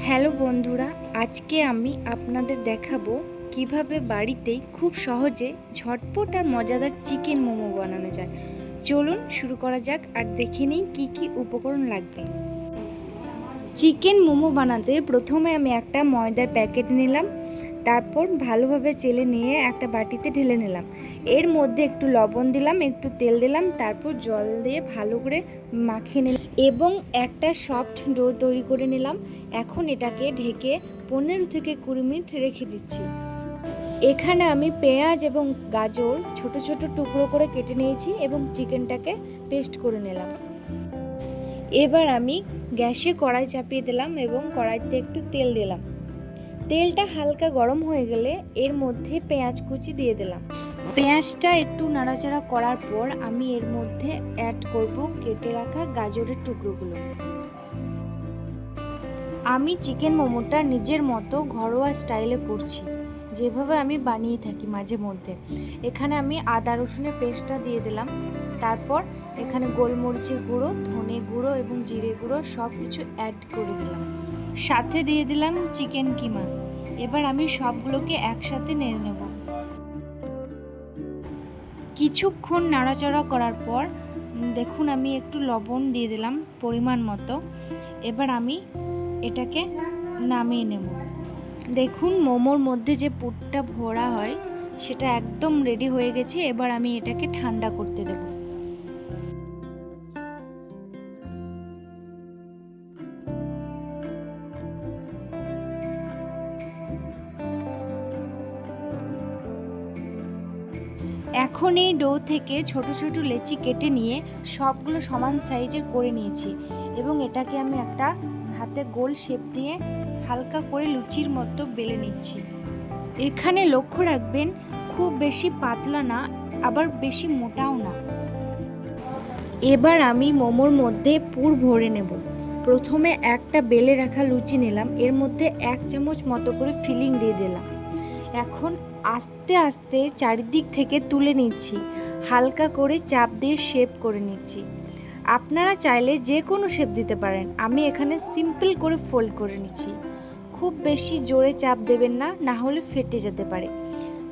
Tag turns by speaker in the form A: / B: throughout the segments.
A: Hello বন্ধুরা, আজকে আমি আপনাদের দেখাবো কিভাবে বাড়িতেই খুব সহজে ঝটপট আর মজাদার চিকেন মোমো বানানো যায়। চলুন শুরু করা যাক আর দেখে নিই কী কী উপকরণ লাগবে। চিকেন মোমো বানাতে প্রথমে আমি একটা ময়দার প্যাকেট নিলাম, তারপর ভালোভাবে চেলে নিয়ে একটা বাটিতে ঢেলে নিলাম। এর মধ্যে একটু লবণ দিলাম, একটু তেল দিলাম, তারপর জল দিয়ে ভালো করে মাখিয়ে নিলাম এবং একটা সফট ডো তৈরি করে নিলাম। এখন এটাকে ঢেকে 15 থেকে 20 মিনিট রেখে দিচ্ছি। এখানে আমি পেঁয়াজ এবং গাজর ছোট ছোট টুকরো করে কেটে নিয়েছি এবং চিকেনটাকে পেস্ট করে নিলাম। এবার আমি গ্যাসে কড়াই চাপিয়ে দিলাম এবং কড়াইতে একটু তেল দিলাম। তেলটা হালকা গরম হয়ে গেলে এর মধ্যে পেঁয়াজ কুচি দিয়ে দিলাম। পেঁয়াজটা একটু নাড়াচাড়া করার পর আমি এর মধ্যে অ্যাড করব কেটে রাখা গাজরের টুকরোগুলো। আমি চিকেন মোমোটা নিজের মতো ঘরোয়া স্টাইলে করছি, যেভাবে আমি বানিয়ে থাকি মাঝে মধ্যে। এখানে আমি আদা রসুনের পেস্টটা দিয়ে দিলাম, তারপর এখানে গোলমরিচের গুঁড়ো, ধনে গুঁড়ো এবং জিরে গুঁড়ো সব কিছু অ্যাড করে দিলাম। সাথে দিয়ে দিলাম চিকেন কিমা। এবার আমি সবগুলোকে একসাথে নেড়ে নেব। কিছুক্ষণ নাড়াচাড়া করার পর দেখুন আমি একটু লবণ দিয়ে দিলাম পরিমাণ মতো। এবার আমি এটাকে নামিয়ে নেব। দেখুন মোমোর মধ্যে যে পুরটা ভরা হয় সেটা একদম রেডি হয়ে গেছে। এবার আমি এটাকে ঠান্ডা করতে দেব। এখন এই ডো থেকে ছোট ছোট লেচি কেটে নিয়ে সবগুলো সমান সাইজের করে নিয়েছি এবং এটাকে আমি একটা হাতে গোল শেপ দিয়ে হালকা করে লুচির মতো বেলে নিচ্ছি। এখানে লক্ষ্য রাখবেন খুব বেশি পাতলা না, আবার বেশি মোটাও না। এবার আমি মোমোর মধ্যে পুর ভরে নেব। প্রথমে একটা বেলে রাখা লুচি নিলাম, এর মধ্যে 1 চামচ মতো করে ফিলিং দিয়ে দিলাম। এখন আস্তে আস্তে চারিদিক থেকে তুলে নিচ্ছি, হালকা করে চাপ দিয়ে শেপ করে নিচ্ছি। আপনারা চাইলে যে কোনো শেপ দিতে পারেন, আমি এখানে সিম্পল করে ফোল্ড করে নিচ্ছি। খুব বেশি জোরে চাপ দেবেন না, না হলে ফেটে যেতে পারে।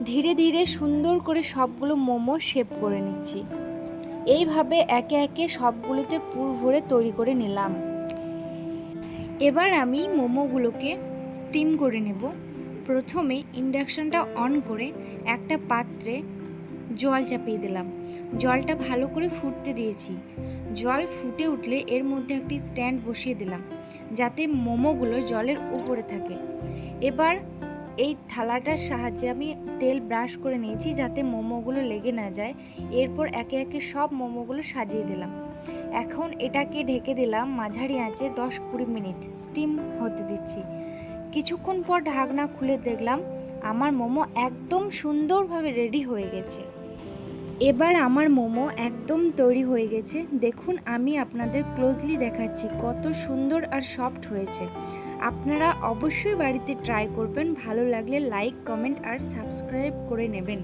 A: ধীরে ধীরে সুন্দর করে সবগুলো মোমো শেপ করে নিচ্ছি। এইভাবে একে একে সবগুলোতে পুর ভরে তৈরি করে নিলাম। এবার আমি মোমোগুলোকে স্টিম করে নেব। প্রথমে ইন্ডাকশনটা অন করে একটা পাত্রে জল চাপিয়ে দিলাম। জলটা ভালো করে ফুটতে দিয়েছি। জল ফুটে উঠলে এর মধ্যে একটি স্ট্যান্ড বসিয়ে দিলাম, যাতে মোমোগুলো জলের উপরে থাকে। এবার এই থালাটার সাহায্যে আমি তেল ব্রাশ করে নিয়েছি, যাতে মোমোগুলো লেগে না যায়। এরপর একে একে সব মোমোগুলো সাজিয়ে দিলাম। এখন এটাকে ঢেকে দিলাম মাঝারি আঁচে 10-20 মিনিট স্টিম হতে দিচ্ছি। কিছুক্ষণ পর ঢাকনা খুলে দেখলাম আমার মোমো একদম সুন্দরভাবে রেডি হয়ে গেছে। এবার আমার মোমো একদম তৈরি হয়ে গেছে। দেখুন আমি আপনাদের ক্লোজলি দেখাচ্ছি কত সুন্দর আর সফট হয়েছে। আপনারা অবশ্যই বাড়িতে ট্রাই করবেন। ভালো লাগলে লাইক, কমেন্ট আর সাবস্ক্রাইব করে নেবেন।